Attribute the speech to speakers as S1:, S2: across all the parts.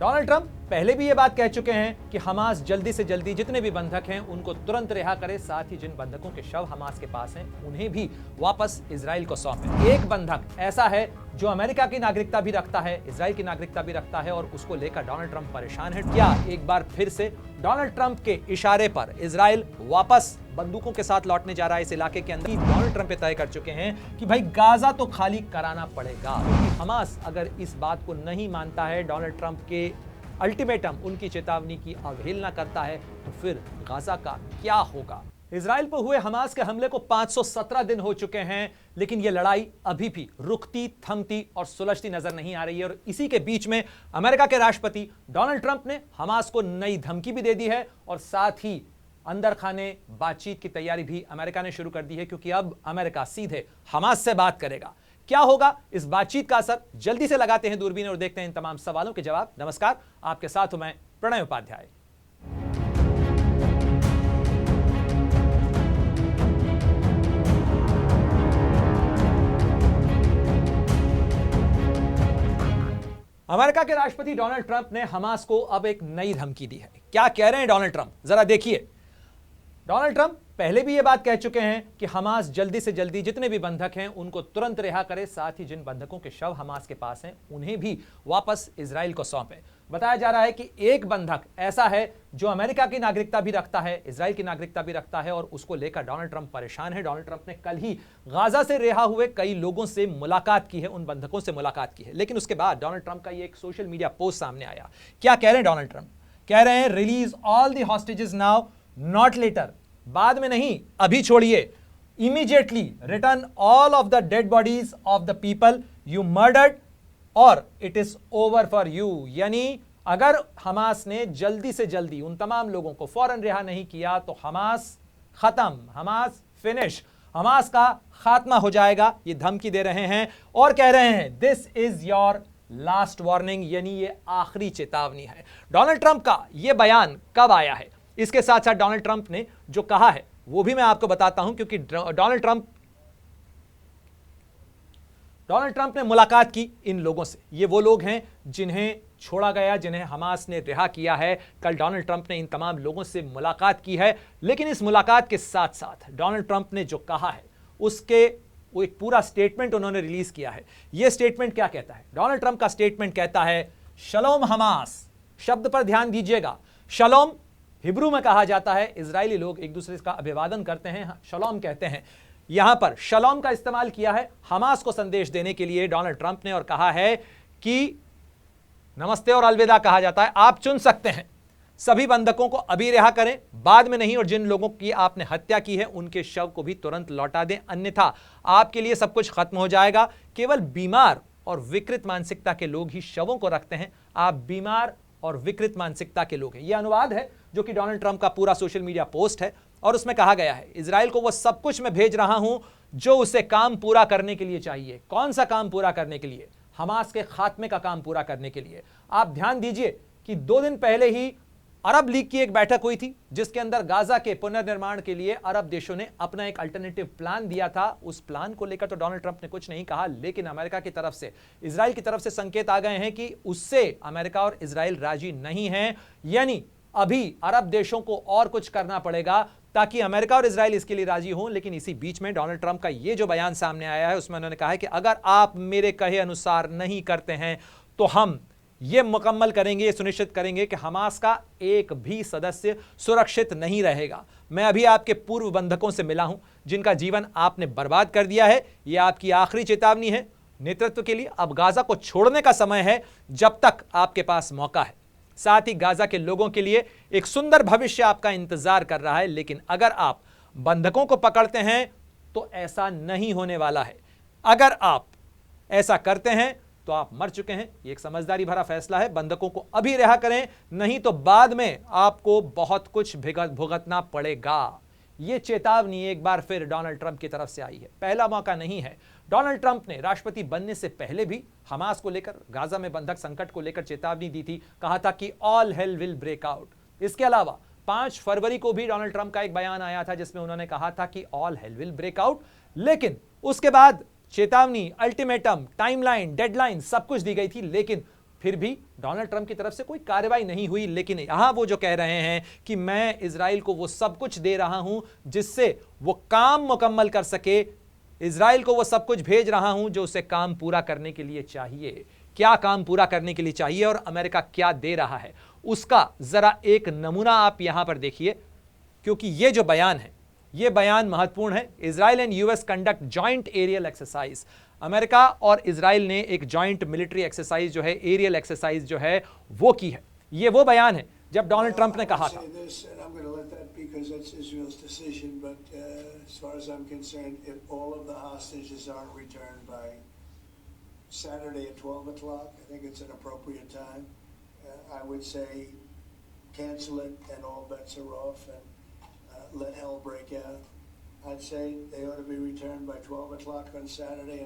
S1: Donald Trump पहले भी ये बात कह चुके हैं कि हमास जल्दी से जल्दी जितने भी बंधक हैं उनको तुरंत रिहा करे, साथ ही जिन बंधकों के शव हमास के पास हैं उन्हें भी वापस इजराइल को सौंपे। एक बंधक ऐसा है जो अमेरिका की नागरिकता भी रखता है, इजराइल की नागरिकता भी रखता है और उसको लेकर डोनाल्ड ट्रंप परेशान है। क्या एक बार फिर से डोनाल्ड ट्रंप के इशारे पर इजराइल वापस बंदूकों के साथ लौटने जा रहा है इस इलाके के अंदर? डोनाल्ड ट्रंप तय कर चुके हैं कि भाई गाजा तो खाली कराना पड़ेगा, क्योंकि हमास अगर इस बात को नहीं मानता है, डोनाल्ड ट्रंप के अल्टीमेटम उनकी चेतावनी की अवहेलना करता है, तो फिर गाजा का क्या होगा? इजराइल पर हुए हमास के हमले को 517 दिन हो चुके हैं, लेकिन यह लड़ाई अभी भी रुकती, थमती और सुलझती नजर नहीं आ रही है। और इसी के बीच में अमेरिका के राष्ट्रपति डोनाल्ड ट्रंप ने हमास को नई धमकी भी दे दी है और साथ ही अंदर खाने बातचीत की तैयारी भी अमेरिका ने शुरू कर दी है, क्योंकि अब अमेरिका सीधे हमास से बात करेगा। क्या होगा इस बातचीत का असर? जल्दी से लगाते हैं दूरबीन और देखते हैं इन तमाम सवालों के जवाब। नमस्कार, आपके साथ हूं मैं प्रणय उपाध्याय। अमेरिका के राष्ट्रपति डोनाल्ड ट्रंप ने हमास को अब एक नई धमकी दी है। क्या कह रहे हैं डोनाल्ड ट्रंप, जरा देखिए। डोनाल्ड ट्रंप पहले भी यह बात कह चुके हैं कि हमास जल्दी से जल्दी जितने भी बंधक हैं उनको तुरंत रिहा करे, साथ ही जिन बंधकों के शव हमास के पास हैं उन्हें भी वापस इजराइल को सौंपे। बताया जा रहा है कि एक बंधक ऐसा है जो अमेरिका की नागरिकता भी रखता है, इजराइल की नागरिकता भी रखता है और उसको लेकर डोनाल्ड ट्रंप परेशान है। डोनाल्ड ट्रंप ने कल ही गाजा से रिहा हुए कई लोगों से मुलाकात की है, उन बंधकों से मुलाकात की है, लेकिन उसके बाद डोनाल्ड ट्रंप का ये एक सोशल मीडिया पोस्ट सामने आया। क्या कह रहे हैं डोनाल्ड ट्रंप? कह रहे हैं release all the hostages now, not later, बाद में नहीं, अभी छोड़िए। Immediately return all of the dead bodies of the people you murdered or it is over for you. यानी अगर हमास ने जल्दी से जल्दी उन तमाम लोगों को फौरन रिहा नहीं किया तो हमास खत्म, हमास फिनिश, हमास का खात्मा हो जाएगा। ये धमकी दे रहे हैं और कह रहे हैं this is your last warning, यानी ये आखिरी चेतावनी है। डोनाल्ड ट्रंप का यह बयान कब आया है? इसके साथ साथ डोनाल्ड ट्रंप ने जो कहा है वो भी मैं आपको बताता हूं, क्योंकि डोनाल्ड ट्रंप ने मुलाकात की इन लोगों से। ये वो लोग हैं जिन्हें छोड़ा गया, जिन्हें हमास ने रिहा किया है। कल डोनाल्ड ट्रंप ने इन तमाम लोगों से मुलाकात की है, लेकिन इस मुलाकात के साथ साथ डोनाल्ड ट्रंप ने जो कहा है उसके वो एक पूरा स्टेटमेंट उन्होंने रिलीज किया है। यह स्टेटमेंट क्या कहता है? डोनाल्ड ट्रंप का स्टेटमेंट कहता है शलोम हमास। शब्द पर ध्यान दीजिएगा। शलोम हिब्रू में कहा जाता है, इजरायली लोग एक दूसरे का अभिवादन करते हैं, शलोम कहते हैं। यहां पर शलोम का इस्तेमाल किया है हमास को संदेश देने के लिए डोनाल्ड ट्रंप ने, और कहा है कि नमस्ते और अलविदा कहा जाता है, आप चुन सकते हैं। सभी बंधकों को अभी रिहा करें, बाद में नहीं, और जिन लोगों की आपने हत्या की है उनके शव को भी तुरंत लौटा दें, अन्यथा आपके लिए सब कुछ खत्म हो जाएगा। केवल बीमार और विकृत मानसिकता के लोग ही शवों को रखते हैं। आप बीमार और विकृत मानसिकता के लोग हैं। यह अनुवाद है जो कि डोनाल्ड ट्रंप का पूरा सोशल मीडिया पोस्ट है, और उसमें कहा गया है इजराइल को वो सब कुछ मैं भेज रहा हूं जो उसे काम पूरा करने के लिए चाहिए। कौन सा काम पूरा करने के लिए? हमास के खात्मे का काम पूरा करने के लिए। आप ध्यान दीजिए कि 2 दिन पहले ही अरब लीग की एक बैठक हुई थी, जिसके अंदर गाजा के पुनर्निर्माण के लिए अरब देशों ने अपना एक अल्टरनेटिव प्लान दिया था। उस प्लान को लेकर तो डोनाल्ड ट्रंप ने कुछ नहीं कहा, लेकिन अमेरिका की तरफ से, इजराइल की तरफ से संकेत आ गए हैं कि उससे अमेरिका और इजराइल राजी नहीं है। यानी अभी अरब देशों को और कुछ करना पड़ेगा ताकि अमेरिका और इजराइल इसके लिए राजी हों। लेकिन इसी बीच में डोनाल्ड ट्रंप का ये जो बयान सामने आया है उसमें उन्होंने कहा है कि अगर आप मेरे कहे अनुसार नहीं करते हैं तो हम ये मुकम्मल करेंगे, ये सुनिश्चित करेंगे कि हमास का एक भी सदस्य सुरक्षित नहीं रहेगा। मैं अभी आपके पूर्व बंधकों से मिला हूं जिनका जीवन आपने बर्बाद कर दिया है। यह आपकी आखिरी चेतावनी है नेतृत्व के लिए। अब गाजा को छोड़ने का समय है जब तक आपके पास मौका है। साथ ही गाजा के लोगों के लिए एक सुंदर भविष्य आपका इंतजार कर रहा है, लेकिन अगर आप बंधकों को पकड़ते हैं तो ऐसा नहीं होने वाला है। अगर आप ऐसा करते हैं तो आप मर चुके हैं। ये एक समझदारी भरा फैसला है। बंधकों को अभी रिहा करें, नहीं तो बाद में आपको बहुत कुछ भुगतना पड़ेगा। ये चेतावनी एक बार फिर डोनाल्ड ट्रंप की तरफ से आई है। पहला मौका नहीं है। डोनाल्ड ट्रंप ने राष्ट्रपति बनने से पहले भी हमास को लेकर, गाजा में बंधक संकट को लेकर चेतावनी दी थी। कहा था कि all hell will break out. इसके अलावा 5 फरवरी को भी डोनाल्ड ट्रंप का एक बयान आया था जिसमें उन्होंने कहा था कि all hell will break out, लेकिन उसके बाद चेतावनी, अल्टीमेटम, टाइमलाइन, डेडलाइन सब कुछ दी गई थी, लेकिन फिर भी डोनाल्ड ट्रंप की तरफ से कोई कार्रवाई नहीं हुई। लेकिन यहां वो जो कह रहे हैं कि मैं इजराइल को वो सब कुछ दे रहा हूं जिससे वो काम मुकम्मल कर सके, इजराइल को वो सब कुछ भेज रहा हूं जो उसे काम पूरा करने के लिए चाहिए। क्या काम पूरा करने के लिए चाहिए और अमेरिका क्या दे रहा है, उसका जरा एक नमूना आप यहां पर देखिए, क्योंकि ये जो बयान है ये बयान महत्वपूर्ण है। Israel and US conduct joint aerial exercise, America और इजराइल ने एक जॉइंट मिलिट्री एक्सरसाइज जो है, एरियल एक्सरसाइज जो है वो की है। ये वो बयान है जब डोनाल्ड ट्रंप ने कहा था
S2: Saturday at 12 o'clock, I think it's an appropriate time. I would say cancel it and all bets are off and let hell break out. I'd say they ought to be returned by 12 o'clock on Saturday.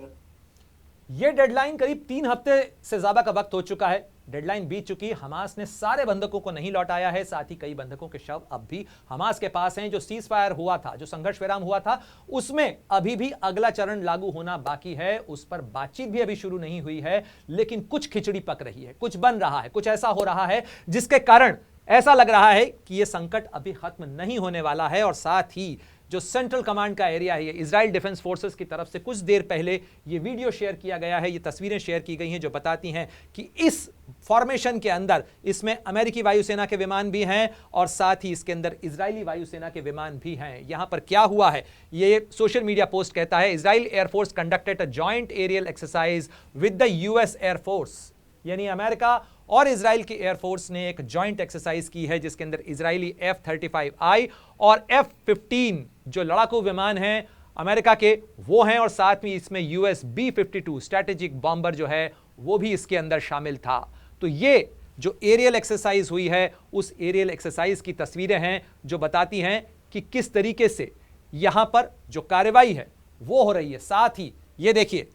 S1: ये deadline करीब 3 हफ्ते से ज्यादा का वक्त हो चुका है। डेडलाइन बीत चुकी। हमास ने सारे बंधकों को नहीं लौटाया है, साथ ही कई बंधकों के शव अब भी हमास के पास हैं। जो सीज फायर हुआ था, जो संघर्ष विराम हुआ था, उसमें अभी भी अगला चरण लागू होना बाकी है। उस पर बातचीत भी अभी शुरू नहीं हुई है, लेकिन कुछ खिचड़ी पक रही है, कुछ बन रहा है, कुछ ऐसा हो रहा है जिसके कारण ऐसा लग रहा है कि यह संकट अभी खत्म नहीं होने वाला है। और साथ ही जो सेंट्रल कमांड का एरिया है, इजराइल डिफेंस फोर्सेस की तरफ से कुछ देर पहले ये वीडियो शेयर किया गया है, ये तस्वीरें शेयर की गई हैं जो बताती हैं कि इस फॉर्मेशन के अंदर इसमें अमेरिकी वायुसेना के विमान भी हैं और साथ ही इसके अंदर इजरायली वायुसेना के विमान भी हैं। यहां पर क्या हुआ है, ये सोशल मीडिया पोस्ट कहता है, Israel air force conducted a joint aerial exercise with the US air force, यानी अमेरिका और इजराइल की एयरफोर्स ने एक जॉइंट एक्सरसाइज की है जिसके अंदर इजरायली F-35I और F-15 जो लड़ाकू विमान हैं अमेरिका के वो हैं, और साथ में इसमें US B-52 स्ट्रैटेजिक बॉम्बर जो है वो भी इसके अंदर शामिल था। तो ये जो एरियल एक्सरसाइज हुई है, उस एरियल एक्सरसाइज की तस्वीरें हैं जो बताती हैं कि किस तरीके से यहां पर जो कार्रवाई है वो हो रही है। साथ ही ये देखिए,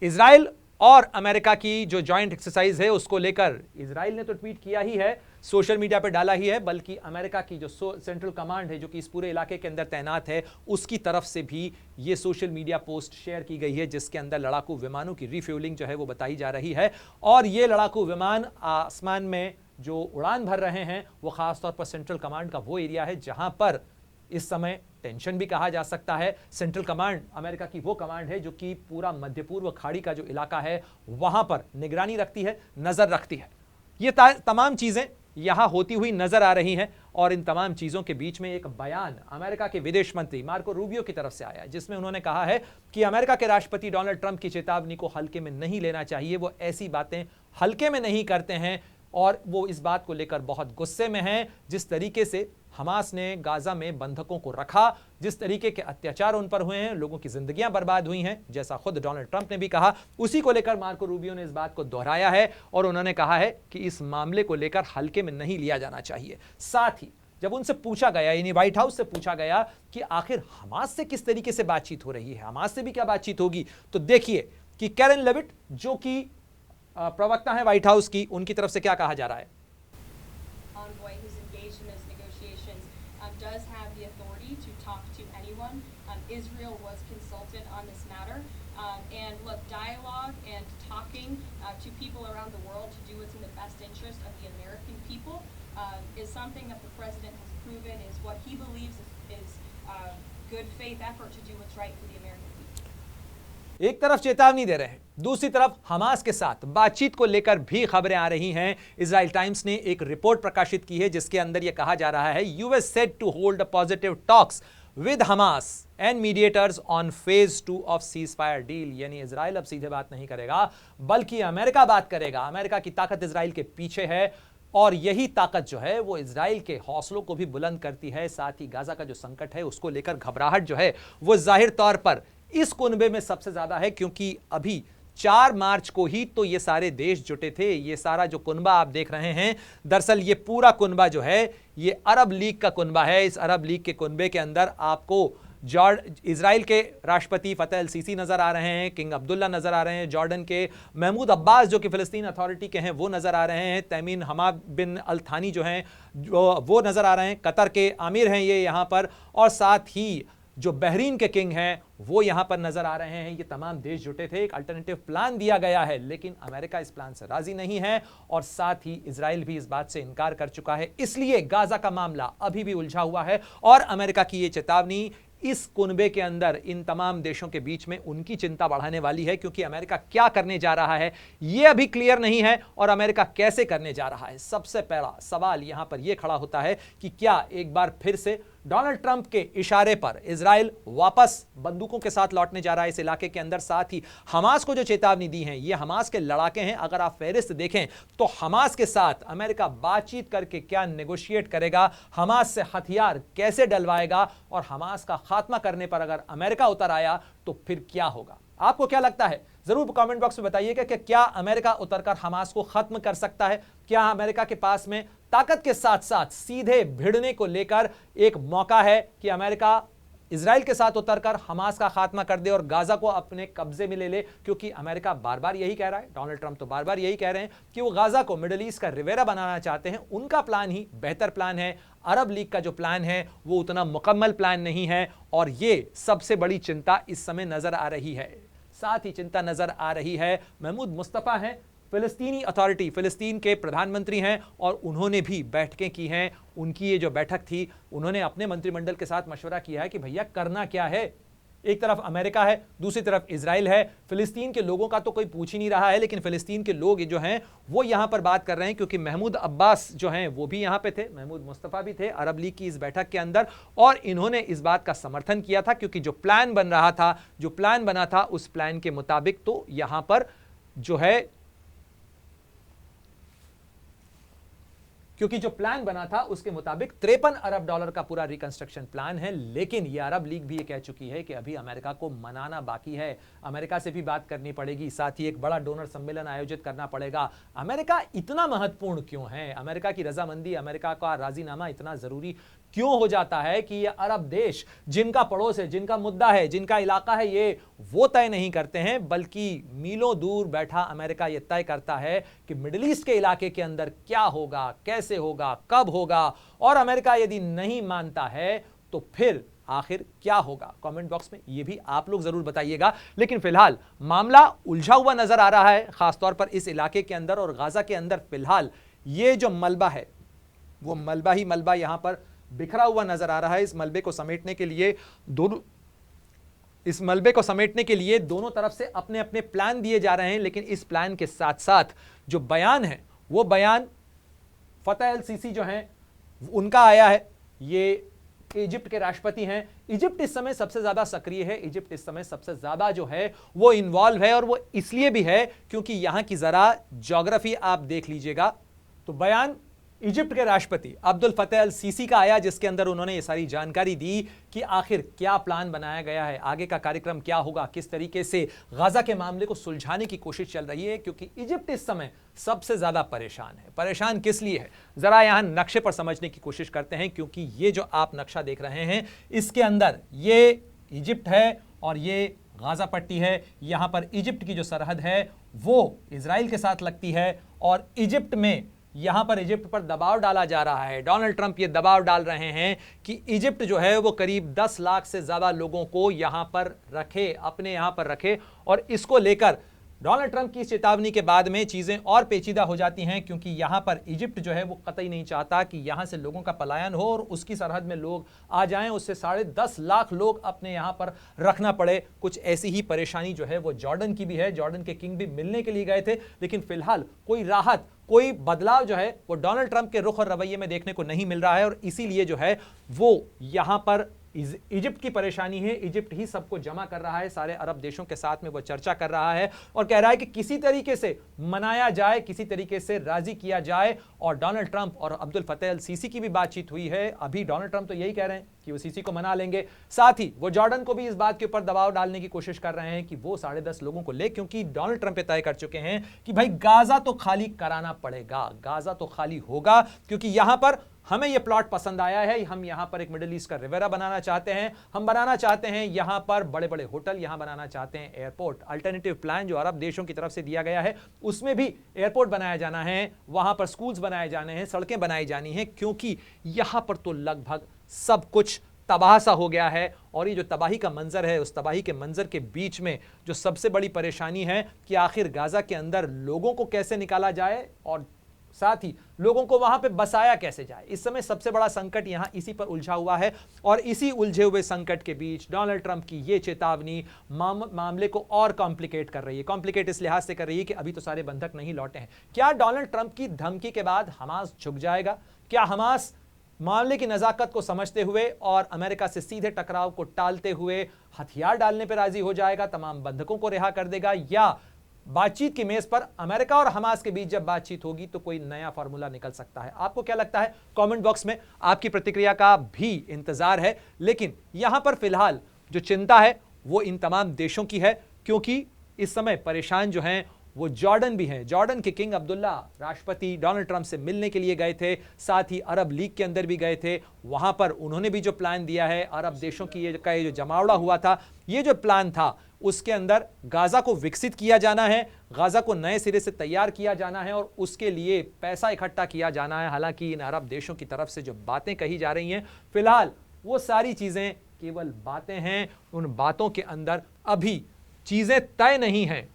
S1: इजराइल और अमेरिका की जो जॉइंट एक्सरसाइज है उसको लेकर इजराइल ने तो ट्वीट किया ही है, सोशल मीडिया पर डाला ही है, बल्कि अमेरिका की जो सेंट्रल कमांड है जो कि इस पूरे इलाके के अंदर तैनात है, उसकी तरफ से भी ये सोशल मीडिया पोस्ट शेयर की गई है जिसके अंदर लड़ाकू विमानों की रिफ्यूलिंग जो है वो बताई जा रही है। और ये लड़ाकू विमान आसमान में जो उड़ान भर रहे हैं वो खासतौर पर सेंट्रल कमांड का वो एरिया है जहां पर इस समय टेंशन भी कहा जा सकता है। सेंट्रल कमांड अमेरिका की वो कमांड है जो कि पूरा मध्य पूर्व खाड़ी का जो इलाका है वहां पर निगरानी रखती है, नजर रखती है। ये तमाम चीजें यहां होती हुई नजर आ रही हैं और इन तमाम चीजों के बीच में एक बयान अमेरिका के विदेश मंत्री मार्को रूबियो की तरफ से आया है जिसमें उन्होंने कहा है कि अमेरिका के राष्ट्रपति डोनाल्ड ट्रंप की चेतावनी को हल्के में नहीं लेना चाहिए। वो ऐसी बातें हल्के में नहीं करते हैं और वो इस बात को लेकर बहुत गुस्से में हैं। जिस तरीके से हमास ने गाजा में बंधकों को रखा, जिस तरीके के अत्याचार उन पर हुए हैं, लोगों की जिंदगियां बर्बाद हुई हैं, जैसा खुद डोनाल्ड ट्रंप ने भी कहा, उसी को लेकर मार्को रूबियो ने इस बात को दोहराया है और उन्होंने कहा है कि इस मामले को लेकर हल्के में नहीं लिया जाना चाहिए। साथ ही जब उनसे पूछा गया, यानी व्हाइट हाउस से पूछा गया कि आखिर हमास से किस तरीके से बातचीत हो रही है, हमास से भी क्या बातचीत होगी, तो देखिए कि कैरन लेविट जो कि प्रवक्ता है व्हाइट हाउस की, उनकी तरफ से क्या कहा जा रहा है।
S3: Israel was consulted on this matter, and look, dialogue and talking to people around the world to do what's in the best interest of the American people is something that the president has proven is what he believes is good faith effort to do what's right for the American people.
S1: एक तरफ चेतावनी दे रहे हैं, दूसरी तरफ Hamas के साथ बातचीत को लेकर भी खबरें आ रही हैं। इजराइल टाइम्स ने एक रिपोर्ट प्रकाशित की है जिसके अंदर यह कहा जा रहा है, US said to hold a positive talks with Hamas and mediators on phase 2 of ceasefire deal, यानी इजराइल अब सीधे बात नहीं करेगा बल्कि अमेरिका बात करेगा। अमेरिका की ताकत इजराइल के पीछे है और यही ताकत जो है वो इजराइल के हौसलों को भी बुलंद करती है। साथ ही गाजा का जो संकट है उसको लेकर घबराहट जो है वो जाहिर तौर पर इस कुनबे में सबसे ज्यादा है, क्योंकि अभी 4 मार्च को ही तो ये सारे देश जुटे थे। ये सारा जो कुनबा आप देख रहे हैं, दरअसल ये पूरा कुनबा जो है ये अरब लीग का कुनबा है। इस अरब लीग के कुनबे के अंदर आपको इजराइल के राष्ट्रपति फतेह अल सीसी नजर आ रहे हैं, किंग अब्दुल्ला नजर आ रहे हैं, जॉर्डन के महमूद अब्बास जो कि फिलिस्तीन अथॉरिटी के हैं वो नजर आ रहे हैं, तमीम हमाद बिन अल थानी जो हैं वो नजर आ रहे हैं, कतर के आमिर हैं ये यहाँ पर, और साथ ही जो बहरीन के किंग हैं वो यहां पर नजर आ रहे हैं। ये तमाम देश जुटे थे, एक अल्टरनेटिव प्लान दिया गया है, लेकिन अमेरिका इस प्लान से राजी नहीं है और साथ ही इजराइल भी इस बात से इनकार कर चुका है। इसलिए गाजा का मामला अभी भी उलझा हुआ है और अमेरिका की ये चेतावनी इस कुनबे के अंदर इन तमाम देशों के बीच में उनकी चिंता बढ़ाने वाली है, क्योंकि अमेरिका क्या करने जा रहा है यह अभी क्लियर नहीं है और अमेरिका कैसे करने जा रहा है। सबसे पहला सवाल यहां पर यह खड़ा होता है कि क्या एक बार फिर से डोनाल्ड ट्रंप के इशारे पर इजराइल वापस बंदूकों के साथ लौटने जा रहा है इस इलाके के अंदर। साथ ही हमास को जो चेतावनी दी है, ये हमास के लड़ाके हैं। अगर आप फेहरिस्त देखें तो हमास के साथ अमेरिका बातचीत करके क्या नेगोशिएट करेगा, हमास से हथियार कैसे डलवाएगा और हमास का खात्मा करने पर अगर अमेरिका उतर आया तो फिर क्या होगा। आपको क्या लगता है जरूर कमेंट बॉक्स में बताइएगा कि क्या अमेरिका उतरकर हमास को खत्म कर सकता है। क्या अमेरिका के पास में ताकत के साथ साथ सीधे भिड़ने को लेकर एक मौका है कि अमेरिका इजराइल के साथ उतरकर हमास का खात्मा कर दे और गाजा को अपने कब्जे में ले ले। क्योंकि अमेरिका बार बार यही कह रहा है, डोनाल्ड ट्रंप तो बार बार यही कह रहे हैं कि वो गाजा को मिडिल ईस्ट का रिवेरा बनाना चाहते हैं। उनका प्लान ही बेहतर प्लान है। अरब लीग का जो प्लान है वो उतना मुकम्मल प्लान नहीं है और ये सबसे बड़ी चिंता इस समय नजर आ रही है। साथ ही चिंता नजर आ रही है महमूद मुस्तफा हैं, फिलिस्तीनी अथॉरिटी, फिलिस्तीन के प्रधानमंत्री हैं और उन्होंने भी बैठकें की हैं। उनकी ये जो बैठक थी, उन्होंने अपने मंत्रिमंडल के साथ मशवरा किया है कि भैया करना क्या है। एक तरफ अमेरिका है, दूसरी तरफ इजराइल है। फिलिस्तीन के लोगों का तो कोई पूछ ही नहीं रहा है, लेकिन फिलिस्तीन के लोग जो हैं वो यहां पर बात कर रहे हैं, क्योंकि महमूद अब्बास जो हैं वो भी यहां पे थे, महमूद मुस्तफा भी थे अरब लीग की इस बैठक के अंदर और इन्होंने इस बात का समर्थन किया था। क्योंकि जो प्लान बन रहा था, जो प्लान बना था, उस प्लान के मुताबिक तो यहां पर जो है, क्योंकि जो प्लान बना था उसके मुताबिक 53 अरब डॉलर का पूरा रिकंस्ट्रक्शन प्लान है। लेकिन ये अरब लीग भी ये कह चुकी है कि अभी अमेरिका को मनाना बाकी है, अमेरिका से भी बात करनी पड़ेगी, साथ ही एक बड़ा डोनर सम्मेलन आयोजित करना पड़ेगा। अमेरिका इतना महत्वपूर्ण क्यों है, अमेरिका की रजामंदी, अमेरिका का राजीनामा इतना जरूरी क्यों हो जाता है कि ये अरब देश जिनका पड़ोस है, जिनका मुद्दा है, जिनका इलाका है, ये वो तय नहीं करते हैं, बल्कि मीलों दूर बैठा अमेरिका ये तय करता है कि मिडिल ईस्ट के इलाके के अंदर क्या होगा, कैसे होगा, कब होगा। और अमेरिका यदि नहीं मानता है तो फिर आखिर क्या होगा। कमेंट बॉक्स में ये भी आप लोग जरूर बताइएगा। लेकिन फिलहाल मामला उलझा हुआ नजर आ रहा है, खासतौर पर इस इलाके के अंदर और गाजा के अंदर। फिलहाल ये जो मलबा है वो मलबा ही मलबा यहां पर बिखरा हुआ नजर आ रहा है। इस मलबे को समेटने के लिए दोनों तरफ से अपने अपने प्लान दिए जा रहे हैं। लेकिन इस प्लान के साथ साथ जो बयान है वो बयान फतह अल सीसी जो हैं उनका आया है। ये इजिप्ट के राष्ट्रपति हैं। इजिप्ट इस समय सबसे ज्यादा सक्रिय है, इजिप्ट इस समय सबसे ज्यादा जो है वो इन्वॉल्व है और वो इसलिए भी है क्योंकि यहां की जरा ज्योग्राफी आप देख लीजिएगा। तो बयान इजिप्ट के राष्ट्रपति अब्दुल फतेह अल सीसी का आया, जिसके अंदर उन्होंने ये सारी जानकारी दी कि आखिर क्या प्लान बनाया गया है, आगे का कार्यक्रम क्या होगा, किस तरीके से गाजा के मामले को सुलझाने की कोशिश चल रही है। क्योंकि इजिप्ट इस समय सबसे ज्यादा परेशान है। परेशान किस लिए है, जरा यहां नक्शे पर समझने की कोशिश करते हैं। क्योंकि ये जो आप नक्शा देख रहे हैं इसके अंदर ये इजिप्ट है और ये गाजा पट्टी है। यहां पर इजिप्ट की जो सरहद है वो इजराइल के साथ लगती है और इजिप्ट में यहां पर इजिप्ट पर दबाव डाला जा रहा है। डोनाल्ड ट्रंप ये दबाव डाल रहे हैं कि इजिप्ट जो है वो करीब 10 लाख से ज्यादा लोगों को यहां पर रखे, अपने यहां पर रखे। और इसको लेकर डोनाल्ड ट्रंप की चेतावनी के बाद में चीजें और पेचीदा हो जाती हैं, क्योंकि यहां पर इजिप्ट जो है वो कतई नहीं चाहता कि यहां से लोगों का पलायन हो और उसकी सरहद में लोग आ जाएं, उससे 10.5 लाख लोग अपने यहां पर रखना पड़े। कुछ ऐसी ही परेशानी जो है वो जॉर्डन की भी है। जॉर्डन के किंग भी मिलने के लिए गए थे, लेकिन फिलहाल कोई राहत, कोई बदलाव जो है वो डोनाल्ड ट्रंप के रुख और रवैये में देखने को नहीं मिल रहा है। और इसीलिए जो है वो यहां पर इजिप्ट की परेशानी है। इजिप्ट ही सबको जमा कर रहा है, सारे अरब देशों के साथ में वो चर्चा कर रहा है और कह रहा है कि किसी तरीके से मनाया जाए, किसी तरीके से राजी किया जाए। और डोनाल्ड ट्रंप और अब्दुल फतेह अल सीसी की भी बातचीत हुई है। अभी डोनाल्ड ट्रंप तो यही कह रहे हैं कि वो सीसी को मना लेंगे। साथ ही वो जॉर्डन को भी इस बात के ऊपर दबाव डालने की कोशिश कर रहे हैं कि वो 10.5 लोगों को ले, क्योंकि डोनाल्ड ट्रंप तय कर चुके हैं कि भाई गाजा तो खाली कराना पड़ेगा, गाजा तो खाली होगा। क्योंकि यहां पर हमें यह प्लॉट पसंद आया है, हम यहां पर एक मिडिल ईस्ट का रिवेरा बनाना चाहते हैं, हम बनाना चाहते हैं यहां पर बड़े बड़े होटल, यहां बनाना चाहते हैं एयरपोर्ट। अल्टरनेटिव प्लान जो अरब देशों की तरफ से दिया गया है उसमें भी एयरपोर्ट बनाया जाना है, वहां पर स्कूल्स बनाए जाने हैं, सड़कें बनाई जानी हैं। क्योंकि यहां पर तो लगभग सब कुछ तबाह सा हो गया है। और ये जो तबाही का मंजर है, उस तबाही के मंजर के बीच में जो सबसे बड़ी परेशानी है कि आखिर गाजा के अंदर लोगों को कैसे निकाला जाए और साथ ही लोगों को वहां पे बसाया कैसे जाए। इस समय सबसे बड़ा संकट यहां इसी पर उलझा हुआ है। और इसी उलझे हुए संकट के बीच डोनाल्ड ट्रंप की ये चेतावनी मामले को और कॉम्प्लिकेट कर रही है। कॉम्प्लिकेट इस लिहाज से कर रही है कि अभी तो सारे बंधक नहीं लौटे हैं। क्या डोनाल्ड ट्रंप की धमकी के बाद हमास झुक जाएगा? क्या हमास मामले की नजाकत को समझते हुए और अमेरिका से सीधे टकराव को टालते हुए हथियार डालने पर राजी हो जाएगा, तमाम बंधकों को रिहा कर देगा? या बातचीत की मेज पर अमेरिका और हमास के बीच जब बातचीत होगी तो कोई नया फॉर्मूला निकल सकता है? आपको क्या लगता है? कमेंट बॉक्स में आपकी प्रतिक्रिया का भी इंतजार है। लेकिन यहां पर फिलहाल जो चिंता है वो इन तमाम देशों की है, क्योंकि इस समय परेशान जो हैं वो जॉर्डन भी हैं। जॉर्डन के किंग अब्दुल्ला राष्ट्रपति डोनाल्ड ट्रंप से मिलने के लिए गए थे, साथ ही अरब लीग के अंदर भी गए थे। वहां पर उन्होंने भी जो प्लान दिया है, अरब देशों की ये जो जमावड़ा हुआ था, ये जो प्लान था उसके अंदर गाजा को विकसित किया जाना है, गाजा को नए सिरे से तैयार किया जाना है और उसके लिए पैसा इकट्ठा किया जाना है। हालांकि इन अरब देशों की तरफ से जो बातें कही जा रही हैं, फिलहाल वो सारी चीजें केवल बातें हैं। उन बातों के अंदर अभी चीजें तय नहीं हैं।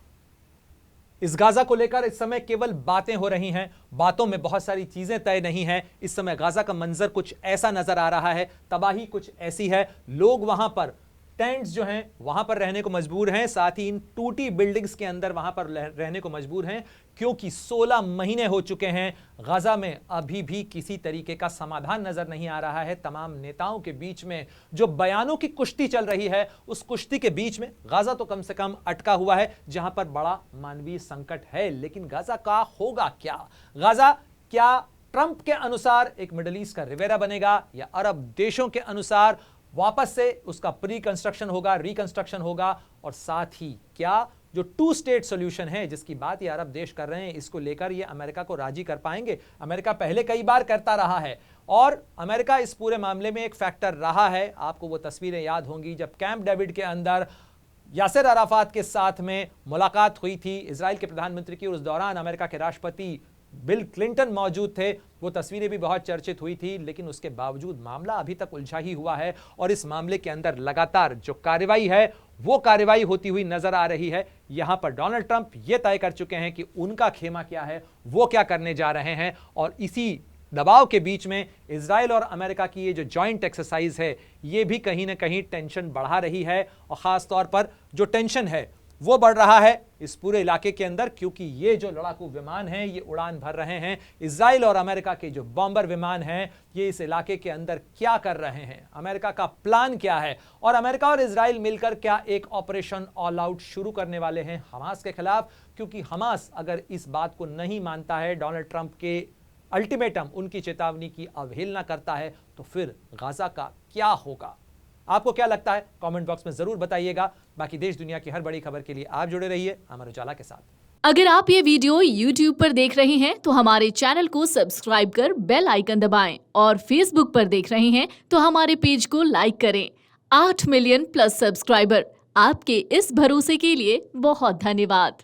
S1: इस गाजा को लेकर इस समय केवल बातें हो रही हैं, बातों में बहुत सारी चीजें तय नहीं हैं। इस समय गाजा का मंजर कुछ ऐसा नजर आ रहा है, तबाही कुछ ऐसी है। लोग वहां पर टेंट्स जो हैं वहां पर रहने को मजबूर हैं, साथ ही इन टूटी बिल्डिंग्स के अंदर वहां पर रहने को मजबूर हैं, क्योंकि 16 महीने हो चुके हैं। गाजा में अभी भी किसी तरीके का समाधान नजर नहीं आ रहा है। तमाम नेताओं के बीच में जो बयानों की कुश्ती चल रही है, उस कुश्ती के बीच में गाजा तो कम से कम अटका हुआ है, जहां पर बड़ा मानवीय संकट है। लेकिन गाजा का होगा क्या? गाजा क्या ट्रंप के अनुसार एक मिडिल ईस्ट का रिवेरा बनेगा, या अरब देशों के अनुसार वापस से उसका प्री कंस्ट्रक्शन होगा, रिकंस्ट्रक्शन होगा? और साथ ही क्या जो 2 स्टेट सॉल्यूशन है जिसकी बात ये अरब देश कर रहे हैं, इसको लेकर ये अमेरिका को राजी कर पाएंगे? अमेरिका पहले कई बार करता रहा है और अमेरिका इस पूरे मामले में एक फैक्टर रहा है। आपको वो तस्वीरें याद होंगी जब कैंप डेविड के अंदर यासिर अराफात के साथ में मुलाकात हुई थी इजराइल के प्रधानमंत्री की। उस दौरान अमेरिका के राष्ट्रपति बिल क्लिंटन मौजूद थे। वो तस्वीरें भी बहुत चर्चित हुई थी, लेकिन उसके बावजूद मामला अभी तक उलझा ही हुआ है और इस मामले के अंदर लगातार जो कार्रवाई है वो कार्रवाई होती हुई नजर आ रही है। यहां पर डोनाल्ड ट्रंप ये तय कर चुके हैं कि उनका खेमा क्या है, वो क्या करने जा रहे हैं। और इसी दबाव के बीच में इजराइल और अमेरिका की ये जो जॉइंट एक्सरसाइज है, ये भी कहीं ना कहीं टेंशन बढ़ा रही है। और खास तौर पर जो टेंशन है वो बढ़ रहा है इस पूरे इलाके के अंदर, क्योंकि ये जो लड़ाकू विमान हैं ये उड़ान भर रहे हैं। इजराइल और अमेरिका के जो बॉम्बर विमान हैं ये इस इलाके के अंदर क्या कर रहे हैं, अमेरिका का प्लान क्या है, और अमेरिका और इजराइल मिलकर क्या एक ऑपरेशन ऑल आउट शुरू करने वाले हैं हमास के खिलाफ? क्योंकि हमास अगर इस बात को नहीं मानता है, डोनाल्ड ट्रंप के अल्टीमेटम, उनकी चेतावनी की अवहेलना करता है, तो फिर गाजा का क्या होगा? आपको क्या लगता है? कमेंट बॉक्स में जरूर बताइएगा। बाकी देश दुनिया की हर बड़ी खबर के लिए आप जुड़े रहिए अमर उजाला के साथ।
S4: अगर आप ये वीडियो YouTube पर देख रहे हैं तो हमारे चैनल को सब्सक्राइब कर बेल आइकन दबाएं, और Facebook पर देख रहे हैं तो हमारे पेज को लाइक करें। 8 मिलियन प्लस सब्सक्राइबर, आपके इस भरोसे के लिए बहुत धन्यवाद।